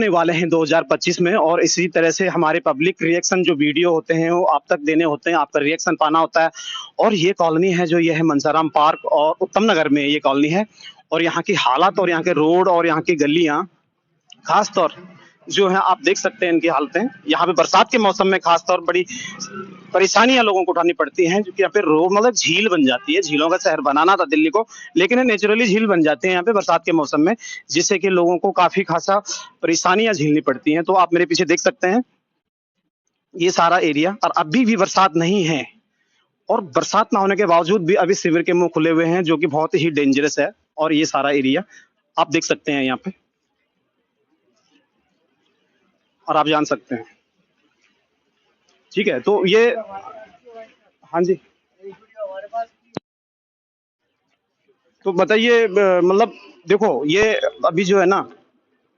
होने वाले हैं 2025 में, और इसी तरह से हमारे पब्लिक रिएक्शन जो वीडियो होते हैं वो आप तक देने होते हैं, आपका रिएक्शन पाना होता है। और ये कॉलोनी है जो ये है मनसाराम पार्क और उत्तम नगर में ये कॉलोनी है, और यहाँ की हालत और यहाँ के रोड और यहाँ की गलियां खास तौर जो है आप देख सकते हैं इनकी हालतें। यहाँ पे बरसात के मौसम में खास तौर बड़ी परेशानियां लोगों को उठानी पड़ती हैं, क्योंकि यहाँ पे रोड मतलब झील बन जाती है। झीलों का शहर बनाना था दिल्ली को, लेकिन नेचुरली झील बन जाते हैं यहाँ पे बरसात के मौसम में, जिससे कि लोगों को काफी खासा परेशानियां झेलनी पड़ती हैं। तो आप मेरे पीछे देख सकते हैं ये सारा एरिया, और अभी भी बरसात नहीं है, और बरसात ना होने के बावजूद भी अभी शिविर के मुंह खुले हुए हैं, जो कि बहुत ही डेंजरस है। और ये सारा एरिया आप देख सकते हैं यहाँ पे, और आप जान सकते हैं। ठीक है, तो ये हाँ जी, तो बताइए मतलब देखो ये अभी जो है ना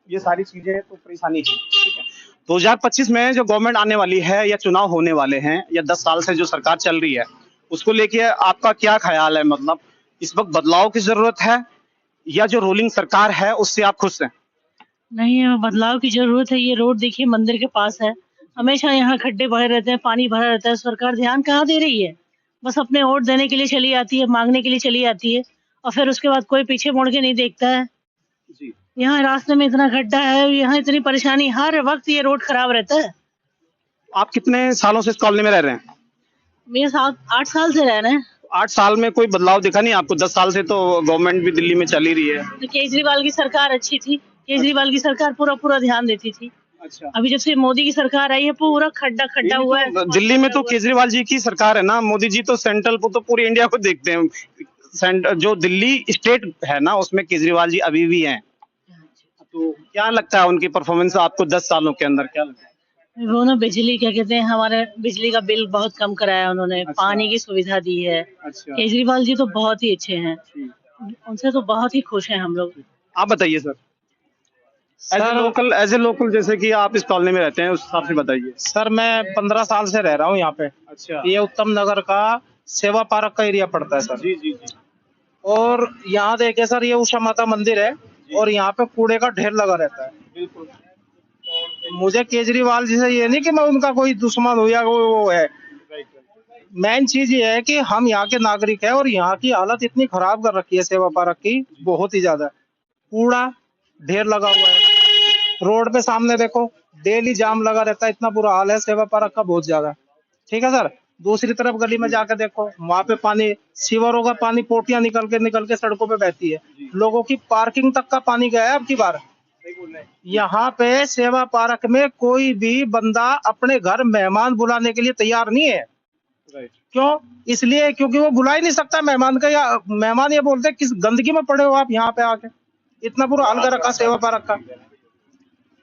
ये सारी चीजें तो परेशानी है। ठीक है, 2025 में जो गवर्नमेंट आने वाली है या चुनाव होने वाले हैं, या 10 साल से जो सरकार चल रही है, उसको लेके आपका क्या ख्याल है? मतलब इस वक्त बदलाव की जरूरत है, या जो रूलिंग सरकार है उससे आप खुश हैं? नहीं, हमें बदलाव की जरूरत है। ये रोड देखिए मंदिर के पास है, हमेशा यहाँ खड्डे भरे रहते हैं, पानी भरा रहता है। सरकार ध्यान कहाँ दे रही है? बस अपने वोट देने के लिए चली आती है, मांगने के लिए चली आती है, और फिर उसके बाद कोई पीछे मुड़ के नहीं देखता है। जी, यहाँ रास्ते में इतना गड्ढा है, यहाँ इतनी परेशानी, हर वक्त ये रोड खराब रहता है। आप कितने सालों से इस कॉलोनी में रह रहे हैं? मेरे साथ 8 साल से रह रहे हैं। 8 साल में कोई बदलाव दिखा नहीं आपको? 10 साल से तो गवर्नमेंट भी दिल्ली में चल ही रही है। तो केजरीवाल की सरकार अच्छी थी, केजरीवाल की सरकार पूरा ध्यान देती थी। अच्छा, अभी जब से मोदी की सरकार आई है पूरा खड्डा खड्डा हुआ है। दिल्ली में तो केजरीवाल जी की सरकार है ना, मोदी जी तो सेंट्रल को तो पूरी इंडिया को देखते हैं। जो दिल्ली स्टेट है ना उसमें केजरीवाल जी अभी भी हैं। तो क्या लगता है उनकी परफॉर्मेंस आपको 10 सालों के अंदर क्या लगता है? वो ना बिजली क्या कहते हैं, हमारे बिजली का बिल बहुत कम कराया उन्होंने। अच्छा। पानी की सुविधा दी है। अच्छा, केजरीवाल जी तो बहुत ही अच्छे हैं, उनसे तो बहुत ही खुश हैं हम लोग। आप बताइए सर, एज ए लोकल जैसे कि आप इस कॉलोनी में रहते हैं उस हिसाब से बताइए। सर मैं 15 साल से रह रहा हूँ यहाँ पे। अच्छा, ये उत्तम नगर का सेवा पार्क का एरिया पड़ता है सर। जी जी जी। और यहाँ देखिए सर, ये उषा माता मंदिर है, और यहाँ पे कूड़े का ढेर लगा रहता है। बिल्कुल। मुझे केजरीवाल जी से ये नहीं कि मैं उनका कोई दुश्मन हूँ या वो है। मेन चीज ये है कि हम यहाँ के नागरिक हैं, और यहाँ की हालत इतनी खराब कर रखी है सेवा पार्क की, बहुत ही ज्यादा। कूड़ा ढेर लगा हुआ है रोड पे, सामने देखो डेली जाम लगा रहता है, इतना बुरा हाल है सेवा पार्क का, बहुत ज्यादा। ठीक है सर, दूसरी तरफ गली में जाकर देखो, वहां पे पानी, सीवरों का पानी पोटियां निकल के सड़कों पे बहती है। लोगों की पार्किंग तक का पानी गया है अब की बार। यहाँ पे सेवा पार्क में कोई भी बंदा अपने घर मेहमान बुलाने के लिए तैयार नहीं है। क्यों? इसलिए क्योंकि वो बुला ही नहीं सकता मेहमान का, या मेहमान ये बोलते किस गंदगी में पड़े हो आप यहाँ पे आके। इतना बुरा हाल कर रखा सेवा पार्क का।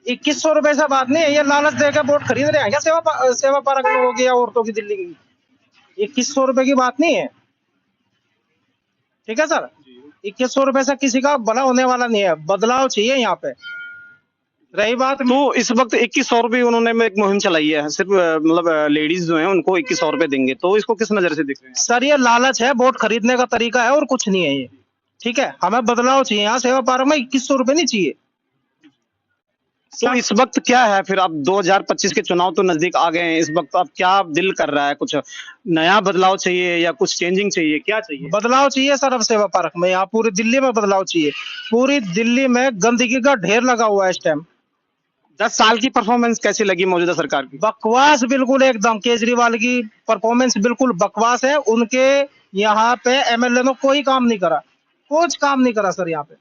2100 रुपए से बात नहीं है, ये लालच देकर वोट खरीद रहे हैं क्या सेवा पार्क में हो गया औरतों की दिल्ली की? 2100 रुपए की बात नहीं है। ठीक है सर, 2100 रुपए से किसी का भला होने वाला नहीं है। बदलाव चाहिए यहाँ पे। रही बात, तो इस वक्त 2100 रुपये उन्होंने एक मुहिम चलाई है, सिर्फ मतलब लेडीज जो हैं उनको 2100 रुपये देंगे, तो इसको किस नजर से देख रहे हैं? सर ये लालच है, वोट खरीदने का तरीका है और कुछ नहीं है ये। ठीक है, हमें बदलाव चाहिए यहाँ सेवा पार्क में। 2100 रुपए नहीं चाहिए। तो इस वक्त क्या है फिर? अब 2025 के चुनाव तो नजदीक आ गए हैं, इस वक्त अब क्या दिल कर रहा है? कुछ नया बदलाव चाहिए या कुछ चेंजिंग चाहिए, क्या चाहिए? बदलाव चाहिए सर अब सेवा पार्क में, यहाँ पूरी दिल्ली में बदलाव चाहिए। पूरी दिल्ली में गंदगी का ढेर लगा हुआ है इस टाइम। 10 साल की परफॉर्मेंस कैसी लगी मौजूदा सरकार की? बकवास बिल्कुल एकदम। केजरीवाल की परफॉर्मेंस बिल्कुल बकवास है। उनके यहाँ पे एमएलए ने कोई काम नहीं करा, कुछ काम नहीं करा सर यहाँ पे।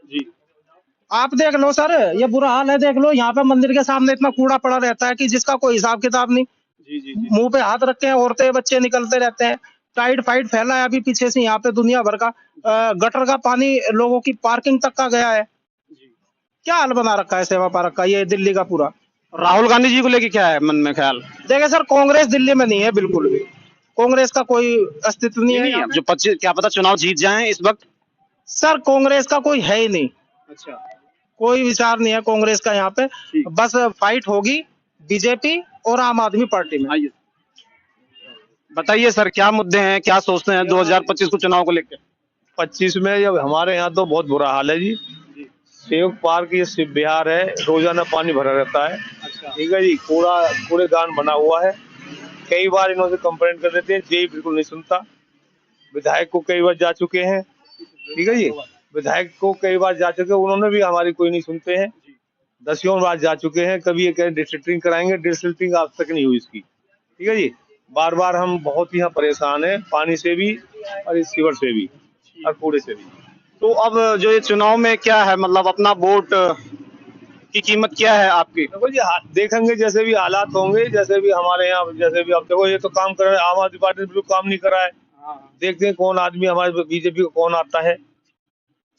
जी, आप देख लो सर, ये बुरा हाल है, देख लो यहाँ पे मंदिर के सामने इतना कूड़ा पड़ा रहता है कि जिसका कोई हिसाब किताब नहीं। जी जी जी। मुंह पे हाथ रख के औरतें बच्चे निकलते रहते हैं। टाइड फाइड फैला है अभी पीछे से यहाँ पे दुनिया भर का। गटर का पानी लोगों की पार्किंग तक का गया है। क्या हाल बना रखा है सेवा पार्क का ये दिल्ली का पूरा। राहुल गांधी जी को लेके क्या है मन में ख्याल? देखिए सर, कांग्रेस दिल्ली में नहीं है बिल्कुल भी। कांग्रेस का कोई अस्तित्व नहीं है अब जो 25 क्या पता चुनाव जीत जाएं इस वक्त। सर कांग्रेस का कोई है ही नहीं, अच्छा, कोई विचार नहीं है कांग्रेस का यहाँ पे। बस फाइट होगी बीजेपी और आम आदमी पार्टी में। आइए बताइए सर, क्या मुद्दे हैं, क्या सोचते हैं 2025 को चुनाव को लेकर? 25 में जब हमारे यहाँ तो बहुत बुरा हाल है जी। संयुक्त पार्क ये शिव विहार है, रोजाना पानी भरा रहता है। ठीक है जी, कूड़ेदान बना हुआ है। कई बार इन्होंने कंप्लेंट कर देते हैं, जेई बिल्कुल नहीं सुनता। विधायक को कई बार जा चुके हैं, ठीक है जी, विधायक को कई बार जा चुके हैं, उन्होंने भी हमारी कोई नहीं सुनते हैं। दसियों बार जा चुके हैं, कभी ये कह डिसिल्टिंग कराएंगे, डिसिल्टिंग आज तक नहीं हुई इसकी। ठीक है जी, बार बार हम बहुत ही यहाँ परेशान है, पानी से भी और इस सीवर से भी और कूड़े से भी। तो अब जो ये चुनाव में क्या है, मतलब अपना वोट की कीमत क्या है आपकी? देखो जी, देखेंगे जैसे भी हालात होंगे, जैसे भी हमारे यहाँ, जैसे भी अब देखो ये तो काम कर रहे हैं, आम आदमी पार्टी ने बिल्कुल काम नहीं करा है। देखते हैं कौन आदमी हमारे बीजेपी को कौन आता है।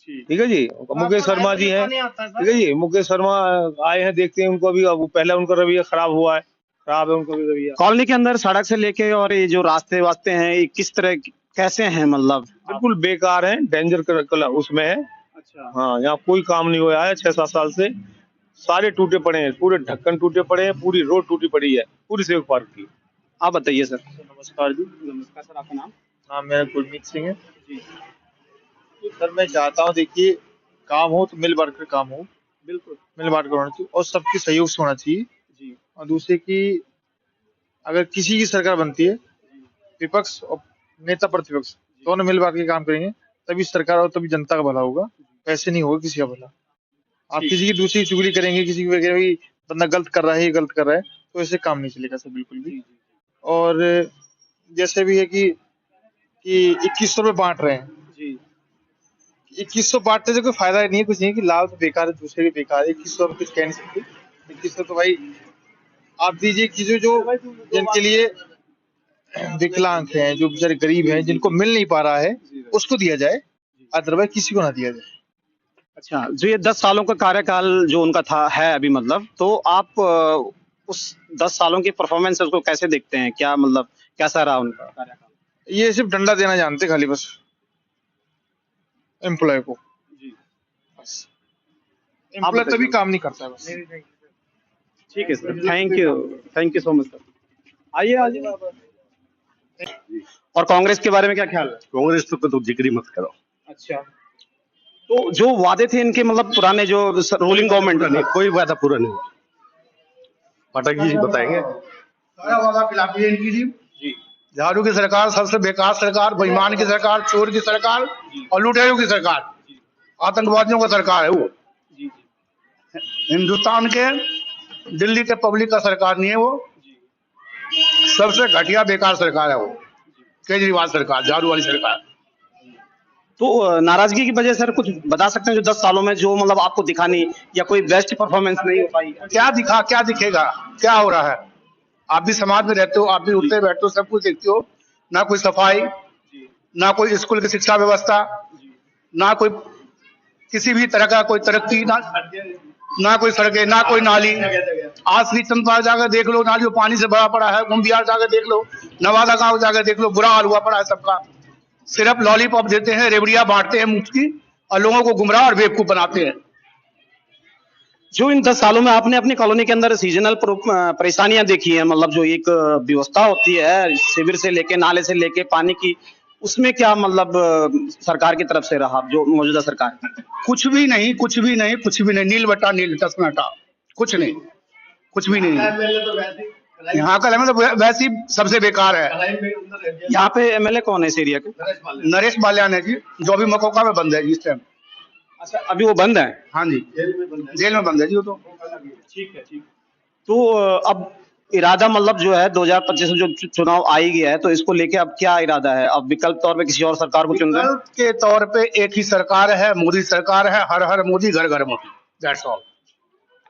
ठीक है जी, मुकेश शर्मा जी हैं, ठीक है जी, मुकेश शर्मा आए हैं, देखते हैं उनको। अभी पहले उनका रवैया खराब हुआ है, खराब है उनका भी रवैया। कॉलोनी के अंदर सड़क से लेके और ये जो रास्ते वास्ते हैं, ये किस तरह कैसे हैं, मतलब? बिल्कुल बेकार है, डेंजर उसमें है। अच्छा। हाँ, यहाँ कोई काम नहीं हुआ है 6-7 साल से। सारे टूटे पड़े हैं, पूरे ढक्कन टूटे पड़े हैं, पूरी रोड टूटी पड़ी है, पूरी सेवक पार्क की। आप बताइए सर। नमस्कार जी। नमस्कार सर, आपका नाम? नाम मेरा गुरमीत सिंह है जी। तो सर मैं चाहता हूँ, देखिए काम हो तो मिल बांट कर काम हो, बिल्कुल मिल बांट कर होना चाहिए और सबके सहयोग से होना चाहिए जी। और दूसरे की अगर किसी की सरकार बनती है, विपक्ष और नेता प्रतिपक्ष दोनों मिल बांट के काम करेंगे, तभी सरकार और तभी जनता का भला होगा, ऐसे नहीं होगा किसी का भला। आप किसी की दूसरी चुगली करेंगे, किसी की वगैरह भी बंदा गलत कर रहा है, ये गलत कर रहा है, तो ऐसे काम नहीं चलेगा सर बिल्कुल भी। और जैसे भी है कि 2100 रुपए बांट रहे हैं जी। 2100 बांटने से कोई फायदा नहीं है, कुछ नहीं है कि लाभ तो बेकार है, दूसरे के बेकार है। 2100 कुछ कह नहीं सकते। 2100 तो भाई आप दीजिए कि जो जिनके लिए विकलांग हैं, जो बेचारे गरीब हैं, जिनको मिल नहीं पा रहा है, उसको दिया जाए, अदरवाइज किसी को ना दिया जाए। अच्छा, जो ये 10 सालों का कार्यकाल जो उनका था है अभी, मतलब तो आप उस 10 सालों की परफॉर्मेंस को कैसे देखते हैं? क्या मतलब कैसा रहा उनका कार्यकाल? ये सिर्फ डंडा देना जानते खाली, बस एम्प्लॉय को जी। बस एम्प्लॉय तभी काम नहीं करता है बस। ठीक है sir, thank you so much sir. आइए आइए। और कांग्रेस के बारे में क्या ख्याल है? कांग्रेस तो जिक्र ही मत करो। अच्छा, तो जो वादे थे इनके, मतलब पुराने जो रूलिंग गवर्नमेंट नहीं, कोई वादा पूरा नहीं हुआ। पाठक जी बताएंगे। सारा वादा खिलाफी है इनकी जी। झाड़ू की सरकार सबसे बेकार सरकार, बेईमान की सरकार, चोर की सरकार और लुटेरों की सरकार, आतंकवादियों का सरकार है वो। हिंदुस्तान के दिल्ली के पब्लिक का सरकार नहीं है वो, सबसे घटिया बेकार सरकार है वो, केजरीवाल सरकार, झाड़ू वाली सरकार। तो नाराजगी की वजह सर कुछ बता सकते हैं जो 10 सालों में जो मतलब आपको दिखा नहीं, या कोई बेस्ट परफॉर्मेंस नहीं हो पाई? क्या दिखेगा, क्या हो रहा है? आप भी समाज में रहते हो, आप भी उठते बैठते हो, सब कुछ देखते हो। ना कोई सफाई, ना कोई स्कूल की शिक्षा व्यवस्था, ना कोई किसी भी तरह का कोई तरक्की, ना कोई सड़कें, ना कोई नाली। आज श्री चंद्रपाल जाकर देख लो, नालियों पानी से भरा पड़ा है। गुम्बियार जाकर देख लो, नवादा गांव जाकर देख लो, बुरा हाल हुआ पड़ा है सबका। सिर्फ लॉलीपॉप देते हैं, रेवड़िया बांटते हैं मुफ्त की और लोगों को गुमराह और बेवकूफ बनाते हैं। जो इन 10 सालों में आपने अपनी कॉलोनी के अंदर सीजनल परेशानियां देखी हैं, मतलब जो एक व्यवस्था होती है शिविर से लेके, नाले से लेके पानी की, उसमें क्या मतलब सरकार की तरफ से रहा जो मौजूदा सरकार? कुछ भी नहीं, नील बटा नील, टस में हटा, कुछ नहीं, कुछ भी नहीं। यहाँ का एमएलए तो वैसे ही सबसे बेकार है। यहाँ पे एमएलए कौन है इस एरिया के? नरेश बाल्यान है जी, जो अभी मकोका में बंद है जी इस टाइम। अच्छा, अभी वो बंद है? हाँ जी, जेल में बंद है जी वो तो। ठीक है। तो अब इरादा मतलब जो है 2025 में जो चुनाव आ ही गया है, तो इसको लेके अब क्या इरादा है? अब विकल्प तौर पे किसी और सरकार को चुन रहे हैं? विकल्प के तौर पे एक ही सरकार है, मोदी सरकार है। हर हर मोदी, घर घर मोदी, दैट्स ऑल।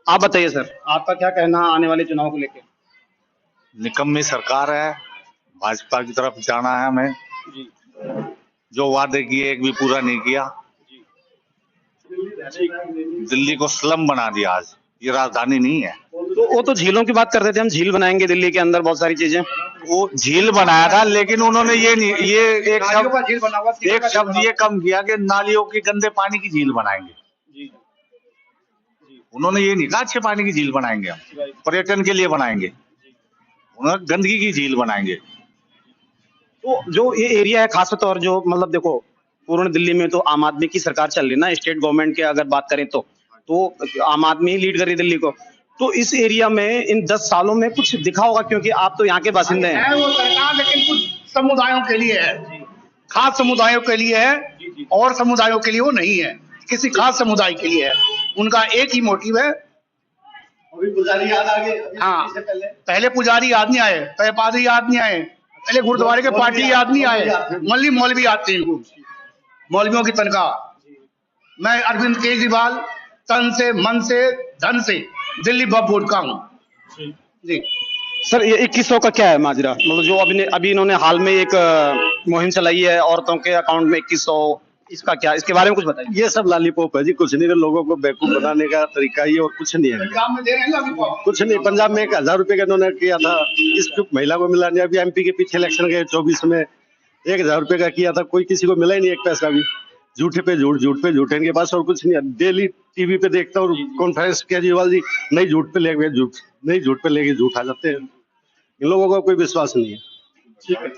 आप बताइए सर, आपका क्या कहना है आने वाले चुनाव को लेके? निकम्मी सरकार है, भाजपा की तरफ जाना है हमें। जो वादे किए एक भी पूरा नहीं किया। दिल्ली को स्लम बना दिया आज, ये राजधानी नहीं है। तो वो तो झीलों की बात करते थे, हम झील बनाएंगे दिल्ली के अंदर, बहुत सारी चीजें। वो झील बनाया था, लेकिन उन्होंने ये एक शब्द ये कम किया कि नालियों की गंदे पानी की झील बनाएंगे। उन्होंने ये नहीं कहा अच्छे पानी की झील बनाएंगे, हम पर्यटन के लिए बनाएंगे। उन्होंने गंदगी की झील बनाएंगे। तो जो ये एरिया है खासतौर जो मतलब देखो, पूर्ण दिल्ली में तो आम आदमी की सरकार चल रही है ना, स्टेट गवर्नमेंट की अगर बात करें तो तो आम आदमी ही लीड कर रही है दिल्ली को। तो इस एरिया में इन 10 सालों में कुछ दिखा होगा, क्योंकि आप तो यहाँ के बासिंदे हैं। है वो सरकार, लेकिन कुछ समुदायों के लिए है, खास समुदायों के लिए है, और समुदायों के लिए वो नहीं है, किसी खास समुदाय के लिए है। उनका एक ही मोटिव है। अभी पुजारी याद आ गए। हाँ, पहले पुजारी याद नहीं आए, पहले पादरी याद नहीं आए, पहले गुरुद्वारे के पार्टी याद नहीं आए, मौलवी आते हैं, मौलवियों की तनख्वाह। मैं अरविंद केजरीवाल तन से, मन से, धन से दिल्ली बोर्ड का हूँ जी। सर, ये 2100 का क्या है माजरा? मतलब जो अभी इन्होंने हाल में एक मुहिम चलाई है औरतों के अकाउंट में 2100, इसका क्या, इसके बारे में कुछ बताइए। ये सब लॉलीपॉप है जी, कुछ नहीं, लोगों को बेवकूफ बनाने का तरीका ये, और कुछ नहीं है। पंजाब में दे रहे हैं लॉलीपॉप। कुछ नहीं, पंजाब में 1000 रुपए का इन्होंने किया था, इस महिला को मिला नहीं। अभी एमपी के पीछे इलेक्शन गए 24 में 1000 रुपए का किया था, कोई किसी को मिला ही नहीं एक पैसा भी। झूठे पे झूठ, झूठ पे झूठ, इनके पास और कुछ नहीं है। डेली टीवी पे देखता हूँ कॉन्फ्रेंस, केजरीवाल जी नहीं झूठ पे लेके झूठ, नहीं झूठ पे लेके झूठ आ जाते हैं। इन लोगों का कोई विश्वास नहीं है। ठीक है,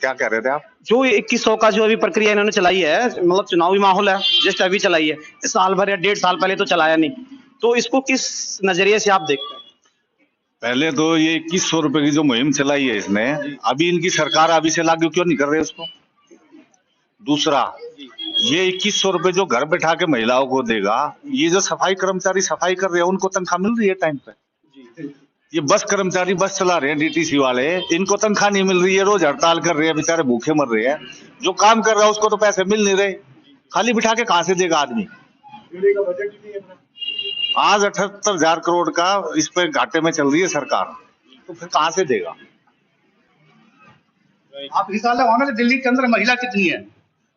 क्या कह रहे थे आप? जो 2100 का जो अभी प्रक्रिया इन्होंने चलाई है, मतलब चुनावी माहौल है, जस्ट अभी चलाई है, इस साल भर या 1.5 साल पहले तो चलाया नहीं, तो इसको किस नजरिए से आप देखते हैं? पहले तो ये 2100 रुपए की जो मुहिम चलाई है इसने, अभी इनकी सरकार अभी से लागू क्यों नहीं कर रही उसको? दूसरा, ये 2100 रुपए जो घर बैठा के महिलाओं को देगा, ये जो सफाई कर्मचारी सफाई कर रहे हैं उनको तनख्वाह मिल रही है टाइम पे? ये बस कर्मचारी बस चला रहे हैं, डीटीसी वाले, इनको तनख्वाह नहीं मिल रही है, रोज हड़ताल कर रहे हैं, बेचारे भूखे मर रहे हैं। जो काम कर रहा है उसको तो पैसे मिल नहीं रहे, खाली बिठा के कहां से देगा आदमी? आज 78,000 करोड़ का इस पे घाटे में चल रही है सरकार, तो फिर कहां से देगा? आप हिसाब लगाओ ना दिल्ली के अंदर महिला कितनी है,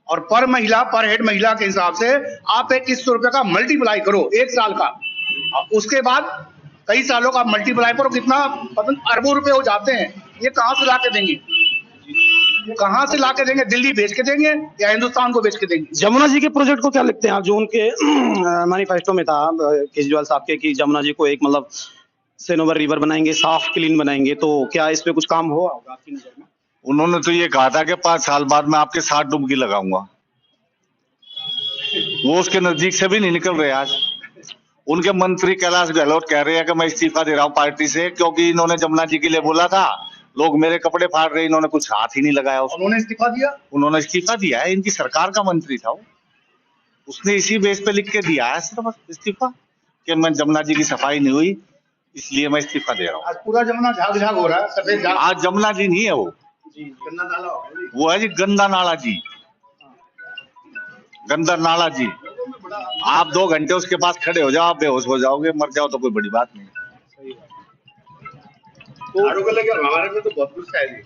और पर महिला, पर हेड महिला के हिसाब से आप 2100 रुपए का मल्टीप्लाई करो 1 साल का, उसके बाद कई सालों का मल्टीप्लाई करो, कितना अरबों रुपए हो जाते हैं। ये कहां से लाके देंगे? कहां से लाके देंगे? दिल्ली बेच के देंगे या हिंदुस्तान को बेच के देंगे? जमुना जी के प्रोजेक्ट को क्या लिखते हैं आप, जो उनके मैनिफेस्टो में था केजरीवाल साहब के, कि जमुना जी को एक मतलब सेनोवर रिवर बनाएंगे, साफ क्लीन बनाएंगे, तो क्या इस पे कुछ काम हुआ होगा आपकी नजर में? उन्होंने तो ये कहा था कि 5 साल बाद मैं आपके साथ डुबकी लगाऊंगा, वो उसके नजदीक से भी नहीं निकल रहे। आज उनके मंत्री कैलाश गहलोत कह रहे हैं कि मैं इस्तीफा दे रहा हूं पार्टी से, क्योंकि इन्होंने जमुना जी के लिए बोला था, लोग मेरे कपड़े फाड़ रहे, इन्होंने कुछ हाथ ही नहीं लगाया उसको। उन्होंने इस्तीफा दिया? उन्होंने इस्तीफा दिया है, इनकी सरकार का मंत्री था वो, उसने इसी बेस पे लिख के दिया है सिर्फ इस्तीफा, कि मैं जमुना जी की सफाई नहीं हुई इसलिए मैं इस्तीफा दे रहा हूँ। आज पूरा जमुना झाग झाग हो रहा है, सफेद झाग। आज जमुना जी नहीं है गंदा नाला हो गया। वो है जी गंदा नाला जी, गंदा नाला जी। आप 2 घंटे उसके पास खड़े हो जाओ, आप बेहोश हो जाओगे, मर जाओ तो कोई बड़ी बात नहीं। झाड़ू को लेकर हमारे को तो बहुत गुस्सा है जी।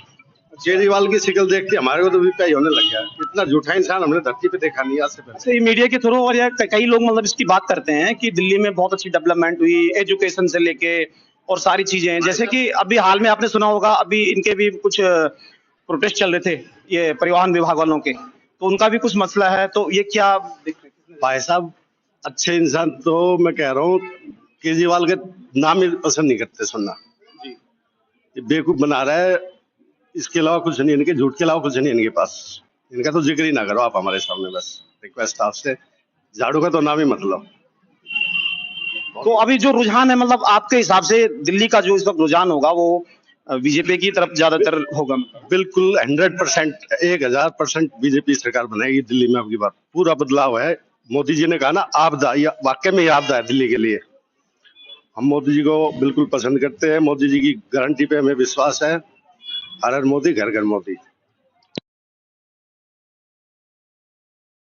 केजरीवाल की शक्ल देख के हमारे को तो बीपीआई होने लग गया। इतना झूठा इंसान हमने धरती पे देखा नहीं आज से पहले। मीडिया के थ्रू और या कई लोग मतलब इसकी बात करते हैं कि दिल्ली में बहुत अच्छी डेवलपमेंट हुई, एजुकेशन से लेके और सारी चीजें, जैसे कि अभी हाल में आपने सुना होगा, अभी इनके भी कुछ प्रोटेस्ट चल रहे थे ये परिवहन विभाग वालों के, तो उनका भी कुछ मसला है, तो ये क्या भाई साहब? अच्छे इंसान तो मैं कह रहा हूँ केजरीवाल के नाम ही पसंद नहीं करते सुनना, ये बेवकूफ बना रहा है, इसके अलावा कुछ नहीं, इनके झूठ के अलावा कुछ नहीं इनके पास। इनका तो जिक्र ही ना करो आप हमारे सामने, बस रिक्वेस्ट आपसे, झाड़ू का तो नाम ही मतलब। तो अभी जो रुझान है, मतलब आपके हिसाब से दिल्ली का जो इस वक्त रुझान होगा वो बीजेपी की तरफ ज्यादातर होगा? बिल्कुल 100%, 1000% बीजेपी सरकार बनाएगी दिल्ली में। आपकी बात पूरा बदलाव है। मोदी जी ने कहा ना आपदा, या वाकई में आपदा है दिल्ली के लिए। हम मोदी जी को बिल्कुल पसंद करते हैं, मोदी जी की गारंटी पे हमें विश्वास है। हर हर मोदी, घर घर मोदी।